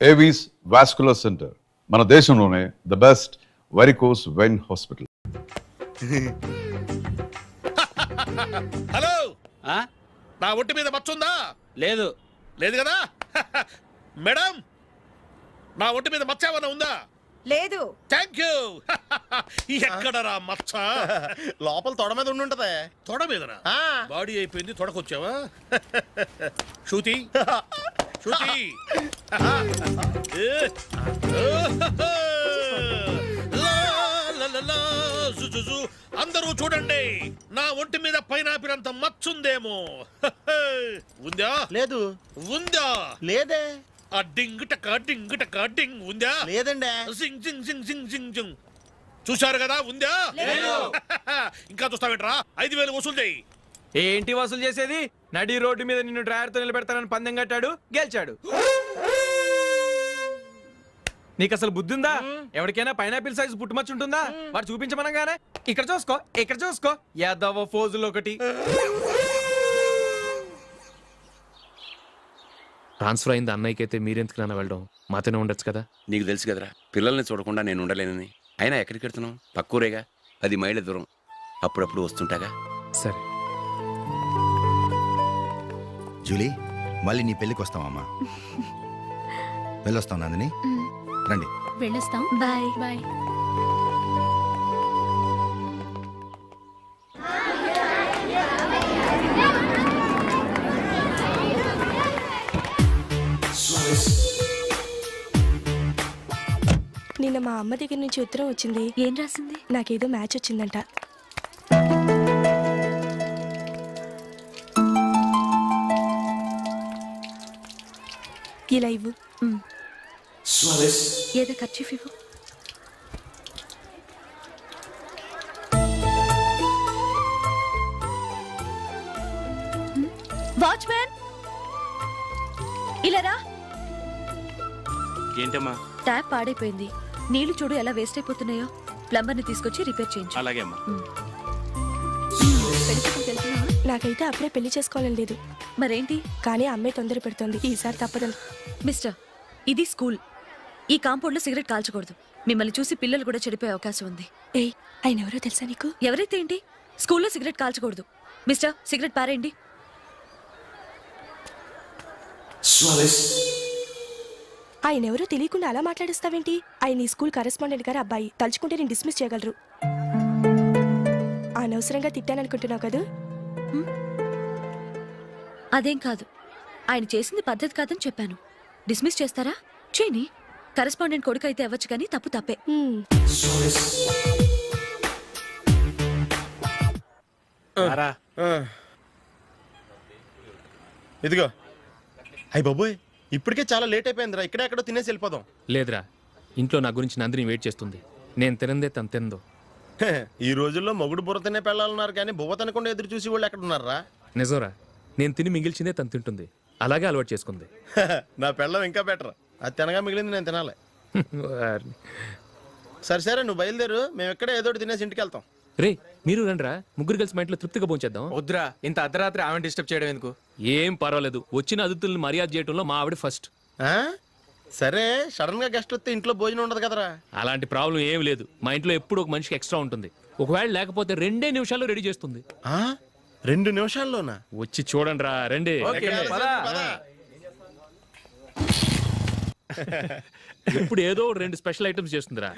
Avis vascular centre, మన దేశంలోనే the best varicose vein hospital. Hello, నా ఒంటి మీద మచ్చుందా? లేదు. లేదు కదా? మేడం, నా ఒంటి మీద మచ్చ ఏమన్నా ఉందా? లేదు. Thank you. ఎక్కడరా మచ్చ? లోపల తొడ మీద ఉండుంటదే. తొడ మీదనా? బాడీ అయిపోయింది, తొడకొచ్చావా? శృతి శృతి, అందరూ చూడండి, నా ఒంటి మీద పైనాపిల్ అంత మచ్చుందేమో. ఉందా? లేదు. ఉందా? లేదే. ఆ డింగ్ టక డింగ్ టక డింగ్ ఉందా? లేదండి. జింగ్ జింగ్ జింగ్ జింగ్ జింగ్ జింగ్. చూశారు కదా? ఉందా? ఇంకా చూస్తావేంట్రా? 5,000 వసూలు చేయి. ఏంటి వసూలు చేసేది? నడి రోడ్డు మీద నిన్ను డ్రైవర్తో నిలబెడతానని పందెం కట్టాడు, గెలిచాడు. నీకు అసలు బుద్ధి ఉందా? ఎవరికైనా పైనాపిల్ సైజ్ పుట్టుమచ్చు ఉంటుందా? వాడు చూపించమనగానే ఇక్కడ చూసుకో, ఇక్కడ చూసుకో, యాదవ ఫోజులు ఒకటి. ట్రాన్స్ఫర్ అయింది అన్నయ్యకి అయితే మీరెందుకు నాన్న వెళ్ళడం? మాతోనే ఉండొచ్చు కదా. నీకు తెలుసు కదరా, పిల్లల్ని చూడకుండా నేను ఉండలేనని. అయినా ఎక్కడికి వెళ్తున్నావు? పక్కూరేగా, 10 మైళ్ళ దూరం. అప్పుడప్పుడు వస్తుంటాగా. సరే జూలీ, మళ్ళీ నీ పెళ్ళికి వస్తామమ్మా. వెళ్ళొస్తాం నందిని, రండి. వెళ్ళొస్తాం. Bye bye. నిన్న మా అమ్మ దగ్గర నుంచి ఉత్తరం వచ్చింది. ఏం రాసింది? నాకేదో మ్యాచ్ వచ్చిందంట. ఇలా ఇవ్వు. ఏదో ఖర్చు ఇవ్వు. వాచ్మ్యాన్, ఇలా రా. ఏంటమ్మా? ట్యాప్ పాడైపోయింది. నీళ్లు చూడు ఎలా వేస్ట్ అయిపోతున్నాయో. ప్లంబర్ ని తీసుకొచ్చి రిపేర్ చేయించు. అలాగే అమ్మా. నాకైతే అప్పుడే పెళ్లి చేసుకోవాలని లేదు. మరేంటి? కానీ అమ్మే తొందర పెడుతోంది. ఈసారి తప్పదని. మిస్టర్, ఇది స్కూల్. ఈ కాంపౌండ్ లో సిగరెట్ కాల్చకూడదు. మిమ్మల్ని చూసి పిల్లలు కూడా చెడిపోయే అవకాశం ఉంది. ఏయ్, ఆయన ఎవరో తెలుసా నీకు? ఎవరైతే ఏంటి? స్కూల్లో సిగరెట్ కాల్చకూడదు. మిస్టర్, సిగరెట్ పారేయండి. ఆయన ఎవరో తెలియకుండా అలా మాట్లాడిస్తావేంటి? ఆయన ఈ స్కూల్ కరెస్పాండెంట్ గారు అబ్బాయి. తలుచుకుంటే నేను డిస్మిస్ చేయగలరు. అనవసరంగా తిట్టాననుకుంటున్నావు కదా? అదేం కాదు. ఆయన చేసింది పద్ధతి కాదని చెప్పాను. డిస్మిస్ చేస్తారా? చేయని. కరెస్పాండెంట్ కొడుకు అయితే అవ్వచ్చు, కానీ తప్పు తప్పే. ఇదిగో. అయ్య బాబోయ్, ఇప్పటికే చాలా లేట్ అయిపోయిందిరా. ఇక్కడెక్కడో తినేసి వెళ్ళిపోదాం. లేదురా, ఇంట్లో నా గురించి నందిని వెయిట్ చేస్తుంది. నేను తినందే తను తిందో. ఈ రోజుల్లో మొగుడు బుర్ర తినే పెళ్ళాలన్నారు, కానీ బువ్వ తినకుండా ఎదురు చూసి వాళ్ళు ఎక్కడ ఉన్నారా? నిజంరా, నేను తిని మిగిల్చిందే తను తింటుంది. అలాగే అలవాటు చేసుకుంది. నా పెళ్ళం ఇంకా బెటర్. అది తినగా మిగిలింది నేను తినాలి. సరే సరే, నువ్వు బయలుదేరు. మేము ఎక్కడ ఏదో తినేసి ఇంటికి వెళ్తాం. రే, మీరు రండిరా, ముగ్గురు కలిసి మా ఇంట్లో తృప్తిగా పోంచేద్దాం. వద్దురా, ఇంత అర్ధరాత్రి ఆమె డిస్టర్బ్ చేయడం ఎందుకు? ఏం పర్వాలేదు, వచ్చిన అతిథుల్ని మర్యాద చేయడంలో మా ఆవిడ ఫస్ట్. సరే, సడన్ గా గెస్ట్ వస్తే ఇంట్లో భోజనం ఉండదు కదరా. అలాంటి ప్రాబ్లం ఏం లేదు. మా ఇంట్లో ఎప్పుడు ఒక మనిషికి ఎక్స్ట్రా ఉంటుంది. ఒకవేళ లేకపోతే 2 నిమిషాల్లో రెడీ చేస్తుంది. 2 నిమిషాల్లోనా? వచ్చి చూడండి రా, రండి. ఇప్పుడు ఏదో 2 స్పెషల్ ఐటమ్స్ చేస్తుందిరా.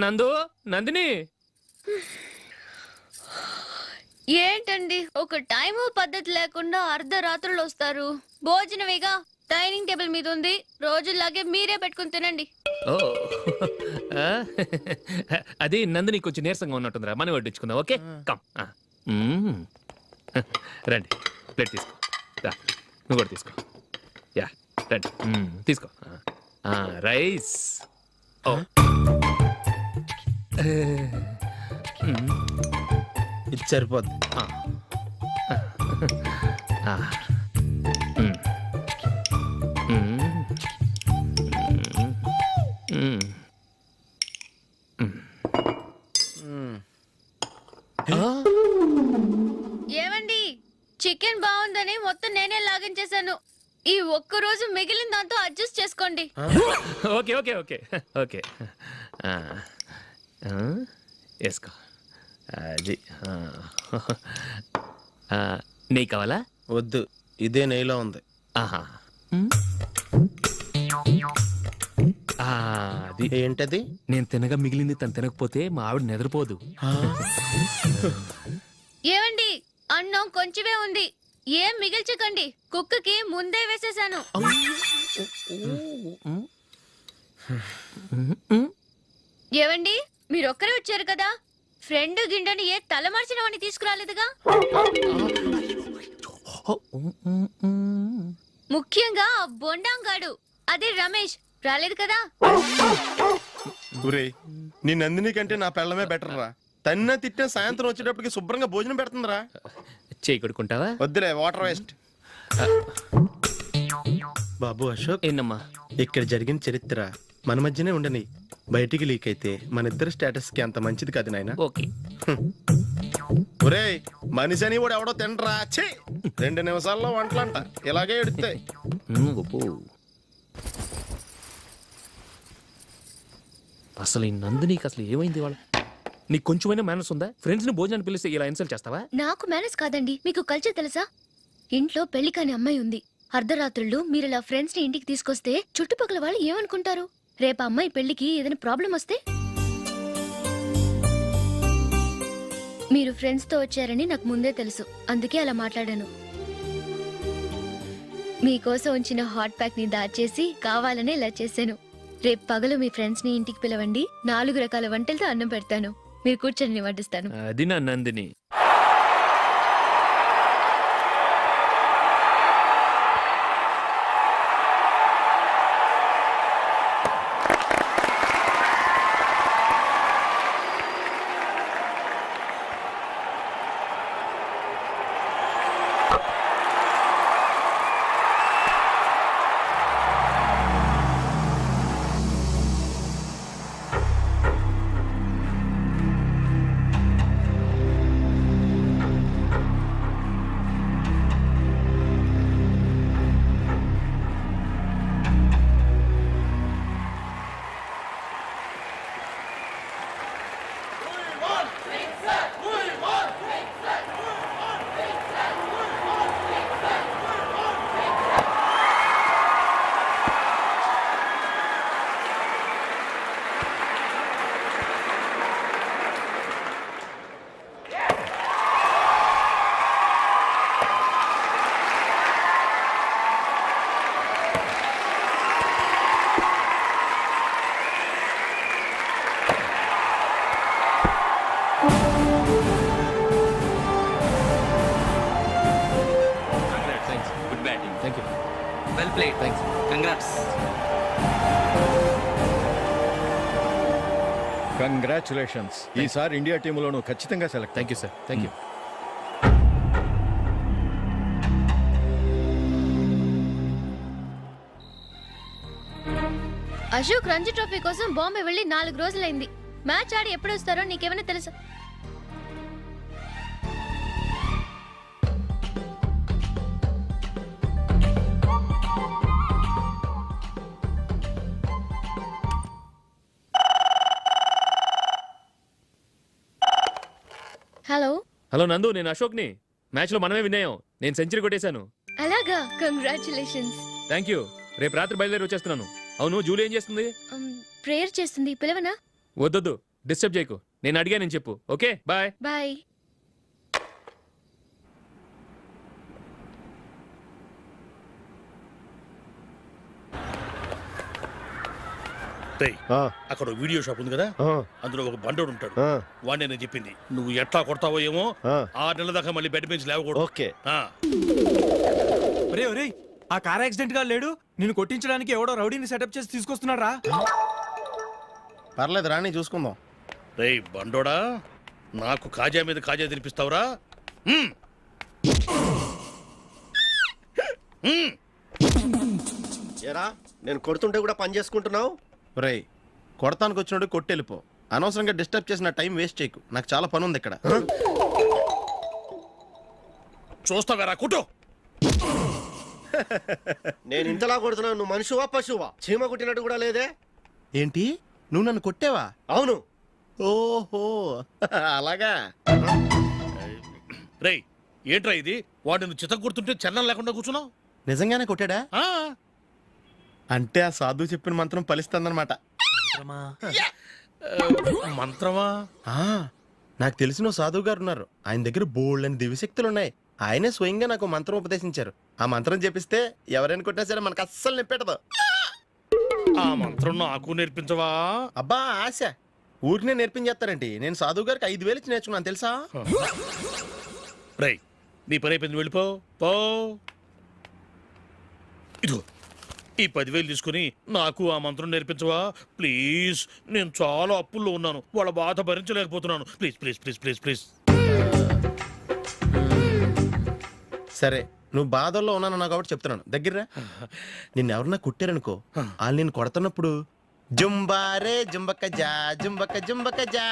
నందు, నందిని. ఏంటండి ఒక టైము పద్ధతి లేకుండా అర్ధరాత్రులు వస్తారు? భోజనమేగా, డైనింగ్ టేబుల్ మీద ఉంది. రోజులాగే మీరే పెట్టుకుని తినండి. ఓ, అది నందిని కొంచెం నీరసంగా ఉన్నట్టుందిరా. మనం వడ్డించుకుందాం. Okay, come. రండి, ప్లేట్ తీసుకో. రా, నువ్వు కూడా తీసుకో. యా, రండి, తీసుకో. రైస్. ఇది సరిపోద్ది. ఏమండి చికెన్ బాగుందని మొత్తం నేనే లాగించేశాను. ఈ ఒక్క రోజు మిగిలిన దాంతో అడ్జస్ట్ చేసుకోండి. ఓకే ఓకే ఓకే ఓకే వేసుకో అది నెయ్యి కావాలా? వద్దు, ఇదే నెయ్యిలో ఉంది. ఆహా అది ఏంటది? నేను తినగా మిగిలింది తను తినకపోతే మా ఆవిడ నిద్రపోదు. ఏమండి అన్నం కొంచెమే ఉంది, ఏం మిగిల్చకండి. కుక్కకి ముందే వేసేసాను. ఏవండి మీరొక్కరే వచ్చారు కదా, ఫ్రెండ్ గిండెని ఏ తలమార్చిన వాడిని తీసుకురాలేదుగా. ముఖ్యంగా ఆ బొండాంగాడు అదే రమేష్ రాలేదు కదా. గురే, నీ నందిని కంటే నా పెళ్ళమే బెటర్ రా. తన్న తిట్టిన సాయంత్రం వచ్చేటప్పటికి శుభ్రంగా భోజనం పెడుతుందిరా. చేయి కొడుకుంటావా? వద్దులే, వాటర్ వేస్ట్. బాబు అశోక్, ఏంటమ్మా? ఇక్కడ జరిగిన చరిత్ర మన మధ్యనే ఉండని, బయటికి లీక్ అయితే మన ఇద్దరు స్టేటస్ కి అంత మంచిది కాదు నాయన. ఓకే ఒరేయ్, మనిషి అని కూడా ఎవడో తినరా. ఛీ, 2 నిమిషాల్లో వంటలంట ఇలాగే ఎడుతాయి. అసలు ఈ నందినికి అసలు ఏమైంది? వాళ్ళ నీకు కొంచెమైనా మేనర్స్ ఉందా? ఫ్రెండ్స్ ని భోజనాన్ని పిలిస్తే ఇలా ఇన్సల్ట్ చేస్తావా? నాకు మేనేజ్ కాదండి, మీకు కల్చర్ తెలుసా? ఇంట్లో పెళ్లి కాని అమ్మాయి ఉంది. అర్ధరాత్రుళ్ళు మీరు ఇలా ఫ్రెండ్స్ ని ఇంటికి తీసుకొస్తే చుట్టుపక్కల వాళ్ళు ఏమనుకుంటారు? రేపు అమ్మాయి పెళ్లికి ఏదైనా ప్రాబ్లం వస్తే? మీరు ఫ్రెండ్స్ తో వచ్చారని నాకు ముందే తెలుసు, అందుకే అలా మాట్లాడాను. మీకోసం ఉంచిన హాట్ ప్యాక్ ని దాచేసి కావాలనే ఇలా చేశాను. రేపు పగలు మీ ఫ్రెండ్స్ ని ఇంటికి పిలవండి, 4 రకాల వంటలతో అన్నం పెడతాను. మీరు కూర్చొని వడ్డిస్తాను. అది నా Nandini. Well played. Thanks. Congrats. Congratulations. ఈసారి ఇండియా టీంలోనూ ఖచ్చితంగా select. Thank you sir. Thank you. Ashok Ranji trophy కోసం బాంబే వెళ్ళి 4 రోజులైంది. మ్యాచ్ ఆడి ఎప్పుడు వస్తారో నీకేమైనా తెలుసా? హలో హలో నందు, నేను అశోక్ని. మ్యాచ్ లో మనమే విన్ అయ్యాం. నేను సెంచరీ కొట్టేశాను. అలాగా, కంగ్రాచులేషన్స్. Thank you. రేపు రాత్రి బయలుదేరి వచ్చేస్తున్నాను. అవును, జూలీ ఏం చేస్తుంది? ప్రేయర్ చేస్తుంది, పిలవనా? వద్దొద్దు, డిస్టర్బ్ చేయకు. నేను అడిగానని చెప్పు. Okay, bye. బాయ్. అక్కడ వీడియో షాప్ ఉంది కదా, అందులో ఒక బండోడు ఉంటాడు. వాడిని నేను చెప్పింది నువ్వు ఎట్లా కొడతావో ఏమో. 6 నెలల దాకా మళ్ళీ బెడ్ బెంచ్ లేవకూడదు. ఓకే. ఒరే ఒరే, ఆ కార్ యాక్సిడెంట్ గా లేడు, నిన్ను కొట్టించడానికి ఎవడో రౌడీని సెటప్ చేసి తీసుకొస్తున్నాడు రా. పర్లేదు, రాని చూసుకుందాం. రేయ్ బండోడా, నాకు కాజా మీద కాజా తినిపిస్తావురా? ఏరా, నేను కొడుతుంటే కూడా పని చేసుకుంటున్నావు. రేయ్, కొడతానికి వచ్చినోడు కొట్టెళ్ళిపో. అనవసరంగా డిస్టర్బ్ చేసిన టైం వేస్ట్ చేయకు, నాకు చాలా పని ఉంది ఇక్కడ. చూస్తావేరా కుటు. నేను ఇంతలా కొడుతున్నాను, నువ్వు మనిషివా పశువా? చీమ కుట్టినట్టు కూడా లేదే. ఏంటి, నువ్వు నన్ను కొట్టావా? అవును. ఓహో అలాగా. రేయ్ ఏంట్రా ఇది? వాడు నువ్వు చిత్త గుర్తుంటే చలనం లేకుండా కూర్చున్నావు. నిజంగానే కొట్టాడా? ఆ, అంటే ఆ సాధువు చెప్పిన మంత్రం ఫలిస్తుందన్నమాట. మంత్రమా? ఆ, నాకు తెలిసిన ఓ సాధువు గారు ఉన్నారు. ఆయన దగ్గర బోల్డ్ అని దివ్యశక్తులు ఉన్నాయి. ఆయనే స్వయంగా నాకు మంత్రం ఉపదేశించారు. ఆ మంత్రం చెప్పిస్తే ఎవరైనా కొట్టినా సరే మనకు అస్సలు నిప్పెట్టదు. ఆ మంత్రం నాకు నేర్పించవా? అబ్బా ఆశ, ఊరినే నేర్పించేస్తారండి. నేను సాధువు గారికి 5,000 ఇచ్చి నేర్చుకున్నాను తెలుసా? రేయ్ నీ పని అయిపోయింది, వెళ్ళిపో పో. ఇదిగో ఈ 10,000 తీసుకుని నాకు ఆ మంత్రం నేర్పించవా ప్లీజ్? నేను చాలా అప్పుల్లో ఉన్నాను, వాళ్ళ బాధ భరించలేకపోతున్నాను. Please please please please please. సరే, నువ్వు బాధల్లో ఉన్నాను నాకు కాబట్టి చెప్తున్నాను. దగ్గర నిన్ను ఎవరన్నా కుట్టారనుకో, వాళ్ళు నేను కొడుతున్నప్పుడు జుంబారే జుంబక జా జుంబక జుంబక జా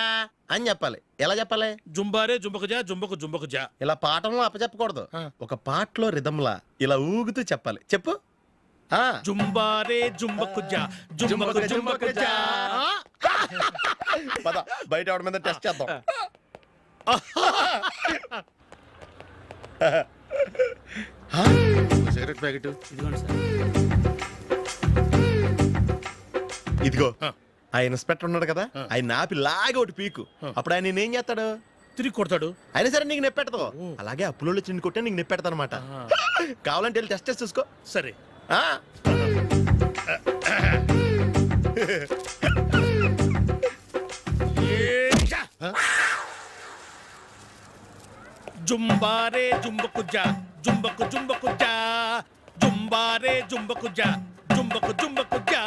అని చెప్పాలి. ఎలా చెప్పాలి? జుంబారే జుంబకు జా జుంబకు జుంబకు జా. ఇలా పాఠంలో అప్పచెప్పకూడదు, ఒక పాటలో రిధంలా ఇలా ఊగుతూ చెప్పాలి. చెప్పు. జుంబారే జుంబకు జా జుంబకు జుంబకు జా. పద బయట ఎవరి మీద టెస్ట్ చేద్దాం. సిగరెట్ ప్యాకెట్ ఇదిగో. ఆ ఇన్స్పెక్టర్ ఉన్నాడు కదా, ఆయన నాపి లాగే ఒకటి పీకు. అప్పుడు ఆయన నేనేం చేస్తాడు? తిరిగి కొడతాడు. అయినా సరే నీకు నెప్పెడతావు. అలాగే అప్పులో చిన్న కొట్టే నీకు నెప్పెడతా అనమాట. కావాలంటే వెళ్ళి టెస్ట్ చేసి చూసుకో. సరే. జుంబారే జుంబకు జా జుంబకు జుంబకు జా జుంబారే జుంబకు జా జుంబకు జుంబకు జా.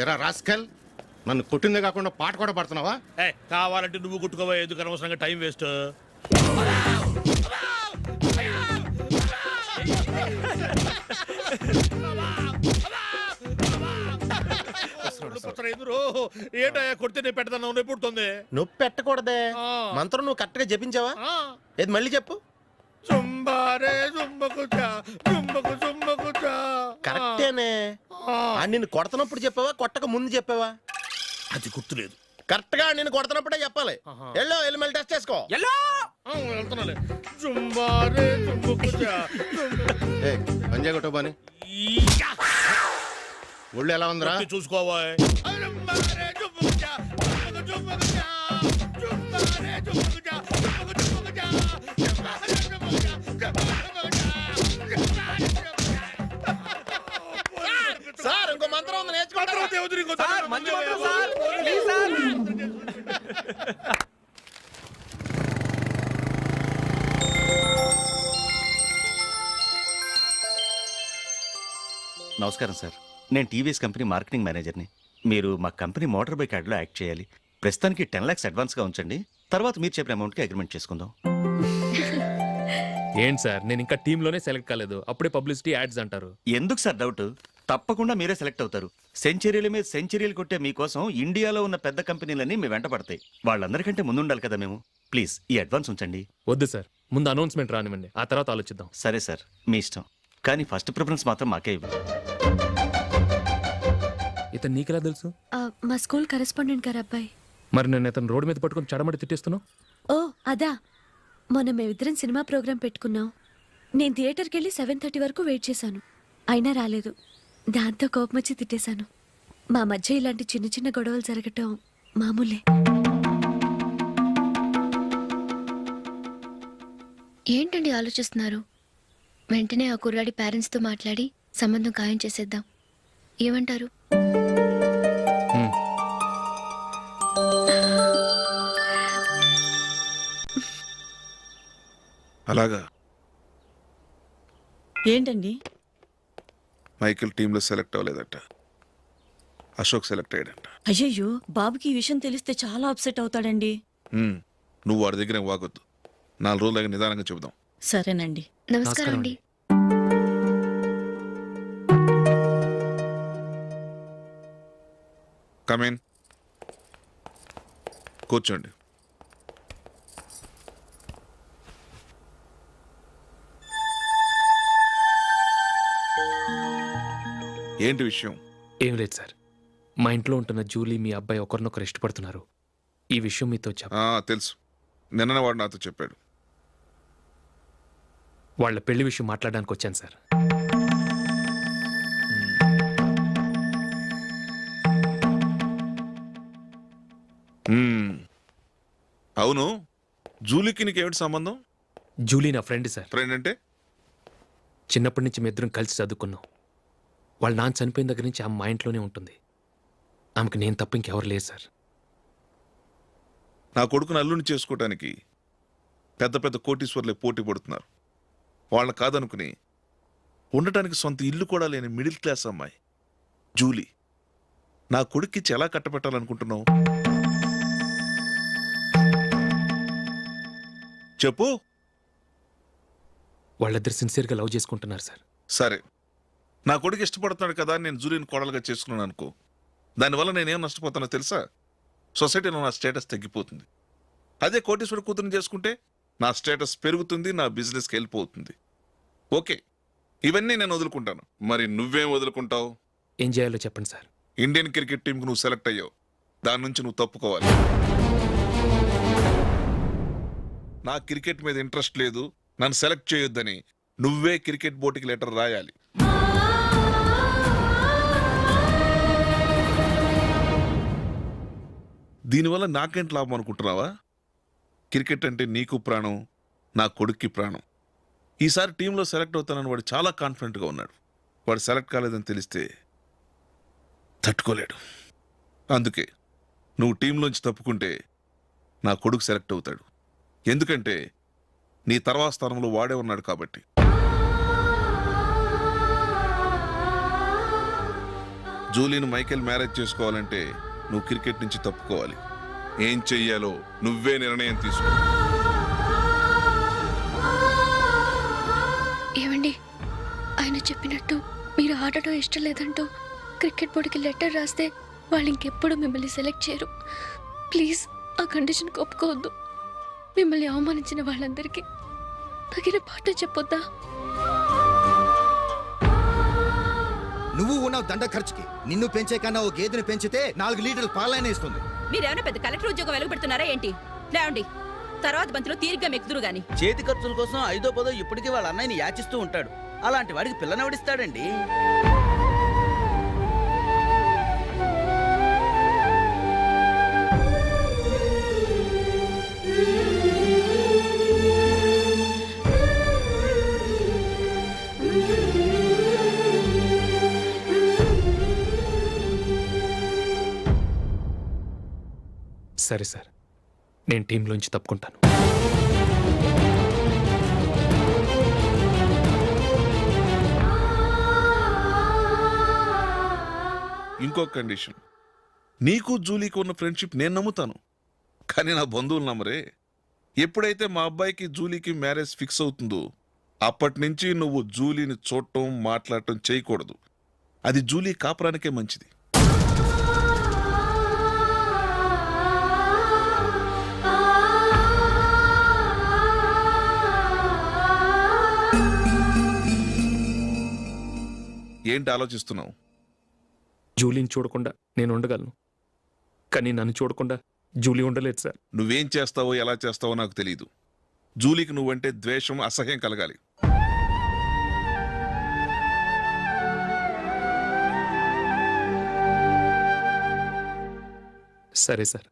ఎరా రాస్కల్, నన్ను కొట్టిందే కాకుండా పాట కూడా పడుతున్నావా? కావాలంటే నువ్వు కొట్టుకోవా, ఎందుకు అనవసరంగా టైం వేస్ట్. ఏంటయ్యా కొడితే నేను పెడతాను, నొప్పి పుడుతుంది. నొప్పి పెట్టకూడదే. మంత్రం నువ్వు కరెక్ట్ గా జపించావా? ఏది మళ్ళీ చెప్పు. జుంబారే జుంబకు జా జుంబకు జుంబకు జా. కరెక్టేనే. నిన్ను కొడుతున్నప్పుడు చెప్పావా, కొట్టక ముందు చెప్పావా? అది గుర్తులేదు. కరెక్ట్ గా నేను కొడుతున్నప్పుడే చెప్పాలి. వెళ్ళి మళ్ళీ టెస్ట్ చేసుకో. వెళ్తున్నాలే. జుంబారే జుంబకు జా. పంజా కొట్టు బాని. ఒళ్ళు ఎలా ఉందిరా? చూసుకోవా. సార్ ఇంకో మంత్రం ఉంది, నేర్చుకుంటారా? నమస్కారం సార్, నేను టీవీఎస్ కంపెనీ మార్కెటింగ్ మేనేజర్ని. మీరు మా కంపెనీ మోటార్ బైక్ యాడ్లో యాక్ట్ చేయాలి. ప్రస్తుతానికి 10 lakhs అడ్వాన్స్గా ఉంచండి, తర్వాత మీరు చెప్పిన అమౌంట్కి అగ్రిమెంట్ చేసుకుందాం. ఏంటి సార్, నేను ఇంకా టీంలోనే సెలెక్ట్ కాలేదు, అప్పుడే పబ్లిసిటీ యాడ్స్ అంటారు. ఎందుకు సార్ డౌట్? తప్పకుండా మీరే సెలెక్ట్ అవుతారు. సెంచరీల మీద సెంచరీలు కొట్టే మీకోసం ఇండియాలో ఉన్న పెద్ద కంపెనీలన్నీ మీ వెంట పడతాయి. వాళ్ళందరికంటే ముందుండాలి కదా మేము. ప్లీజ్ ఈ అడ్వాన్స్ ఉంచండి. వద్దు సార్, ముందు అనౌన్స్మెంట్ రానివ్వండి, ఆ తర్వాత ఆలోచిద్దాం. సరే సార్, మీ ఇష్టం, కానీ ఫస్ట్ ప్రిఫరెన్స్ మాత్రం మాకే ఇవ్వండి. ఇతను నీకెలా తెలుసు? మా స్కూల్ కరెస్పాండెంట్ గారు అబ్బాయి. మరి నేను ఇతను రోడ్డు మీద పట్టుకుని చడమడి తిట్టేస్తున్నావు. ఓ అదా, మొన్న మేమిద్దరం సినిమా ప్రోగ్రాం పెట్టుకున్నాం. నేను థియేటర్కి వెళ్ళి 7:30 వరకు వెయిట్ చేశాను, అయినా రాలేదు. దాంతో కోపం వచ్చి తిట్టేశాను. మా మధ్య ఇలాంటి చిన్న చిన్న గొడవలు జరగటం మామూలే. ఏంటండి ఆలోచిస్తున్నారు? వెంటనే ఆ కుర్రాడి పేరెంట్స్తో మాట్లాడి సంబంధం ఖాయం చేసేద్దాం. ఏమంటారు? అలాగా. ఏంటండి? మైకిల్ టీంలో సెలెక్ట్ అవ్వలేదట, అశోక్ సెలెక్ట్ అయ్యాడంట. అయ్యయ్యో, బాబుకి ఈ విషయం తెలిస్తే చాలా అప్సెట్ అవుతాడండి. నువ్వు వాడి దగ్గర వాగొద్దు, 4 రోజులకి నిదానంగా చెబుదాం. సరేనండి. నమస్కారం అండి. Come in. కూర్చోండి. ఏంటి విషయం? ఏం లేదు సార్, మా ఇంట్లో ఉంటున్న జూలీ మీ అబ్బాయి ఒకరినొకరు ఇష్టపడుతున్నారు. ఈ విషయం మీతో తెలుసు, నిన్న వాడు నాతో చెప్పాడు. వాళ్ళ పెళ్లి విషయం మాట్లాడడానికి వచ్చాను సార్. అవును, జూలీకి నీకేమిటి సంబంధం? జూలీ నా ఫ్రెండ్ సార్. ఫ్రెండ్ అంటే? చిన్నప్పటి నుంచి మీ ఇద్దరం కలిసి చదువుకున్నాం. వాళ్ళ నాన్న చనిపోయిన దగ్గర నుంచి ఆమె మా ఇంట్లోనే ఉంటుంది. ఆమెకు నేను తప్ప ఇంకెవరు లేదు సార్. నా కొడుకును అల్లుని చేసుకోవటానికి పెద్ద పెద్ద కోటీశ్వర్లే పోటీ పడుతున్నారు. వాళ్ళని కాదనుకుని ఉండటానికి సొంత ఇల్లు కూడా లేని మిడిల్ క్లాస్ అమ్మాయి జూలీ నా కొడుక్కిచ్చి ఎలా కట్టబెట్టాలనుకుంటున్నావు? చెప్పు. వాళ్ళిద్దరు సిన్సియర్గా లవ్ చేసుకుంటున్నారు సార్. సరే, నా కొడుకు ఇష్టపడుతున్నాడు కదా అని నేను జూలీని కోడలుగా చేసుకున్నాను అనుకో. దానివల్ల నేనేం నష్టపోతానో తెలుసా? సొసైటీలో నా స్టేటస్ తగ్గిపోతుంది. అదే కోటీశ్వర కూతురుని చేసుకుంటే నా స్టేటస్ పెరుగుతుంది, నా బిజినెస్కి హెల్ప్ అవుతుంది. ఓకే, ఇవన్నీ నేను వదులుకుంటాను. మరి నువ్వేం వదులుకుంటావు? ఏం చేయాలో చెప్పండి సార్. ఇండియన్ క్రికెట్ టీంకి నువ్వు సెలెక్ట్ అయ్యావు, దాని నుంచి నువ్వు తప్పుకోవాలి. నా క్రికెట్ మీద ఇంట్రెస్ట్ లేదు, నన్ను సెలెక్ట్ చేయొద్దని నువ్వే క్రికెట్ బోర్డుకి లెటర్ రాయాలి. దీనివల్ల నాకేంటి లాభం అనుకుంటున్నావా? క్రికెట్ అంటే నీకు ప్రాణం, నా కొడుక్కి ప్రాణం. ఈసారి టీంలో సెలెక్ట్ అవుతానని వాడు చాలా కాన్ఫిడెంట్గా ఉన్నాడు. వాడు సెలెక్ట్ కాలేదని తెలిస్తే తట్టుకోలేడు. అందుకే నువ్వు టీంలోంచి తప్పుకుంటే నా కొడుకు సెలెక్ట్ అవుతాడు. ఎందుకంటే నీ తర్వాత స్థానంలో వాడే ఉన్నాడు కాబట్టి. జూలీని మైకేల్ మ్యారేజ్ చేసుకోవాలంటే నువ్వు క్రికెట్ నుంచి తప్పుకోవాలి. ఏం చెయ్యాలో నువ్వే నిర్ణయం తీసుకో. ఏమండి, ఆయన చెప్పినట్టు మీరు ఆడటం ఇష్టం లేదంటూ క్రికెట్ బోర్డుకి లెటర్ రాస్తే వాళ్ళు ఇంకెప్పుడు మిమ్మల్ని సెలెక్ట్ చేయరు. ప్లీజ్ ఆ కండిషన్కి ఒప్పుకోవద్దు. మిమ్మల్ని అవమానించిన వాళ్ళందరికీ తగిన పాట చెప్పొద్దా? నువ్వు ఉన్నావు దండ ఖర్చుకి. నిన్ను పెంచే కన్నా ఓ గేదెని పెంచితే 4 లీటర్ల పాలైనా ఇస్తుంది. మీరేమైనా పెద్ద కలెక్టర్ ఉద్యోగం వెలుగుపెడుతున్నారా ఏంటి? లేవండి, తర్వాత బంతిలో తీరిగ్గా మెక్కుదురు గాని. చేతి ఖర్చుల కోసం 5దో 10దో ఇప్పటికీ వాళ్ళ అన్నయ్యని యాచిస్తూ ఉంటాడు. అలాంటి వాడికి పిల్లనవడిస్తాడండి. సరే సార్, నేను టీంలోంచి తప్పుకుంటాను. ఇంకో కండిషన్, నీకు జూలీకి ఉన్న ఫ్రెండ్షిప్ నేను నమ్ముతాను, కానీ నా బంధువులు నమ్మరే. ఎప్పుడైతే మా అబ్బాయికి జూలీకి మ్యారేజ్ ఫిక్స్ అవుతుందో అప్పటి నుంచి నువ్వు జూలీని చూడటం మాట్లాడటం చేయకూడదు. అది జూలీ కాపురానికే మంచిది. ఏంటి ఆలోచిస్తున్నావు? జూలీని చూడకుండా నేను ఉండగలను, కానీ నన్ను చూడకుండా జూలీ ఉండలేదు సార్. నువ్వేం చేస్తావో ఎలా చేస్తావో నాకు తెలియదు. జూలీకి నువ్వంటే ద్వేషం, అసహ్యం కలగాలి. సరే సార్,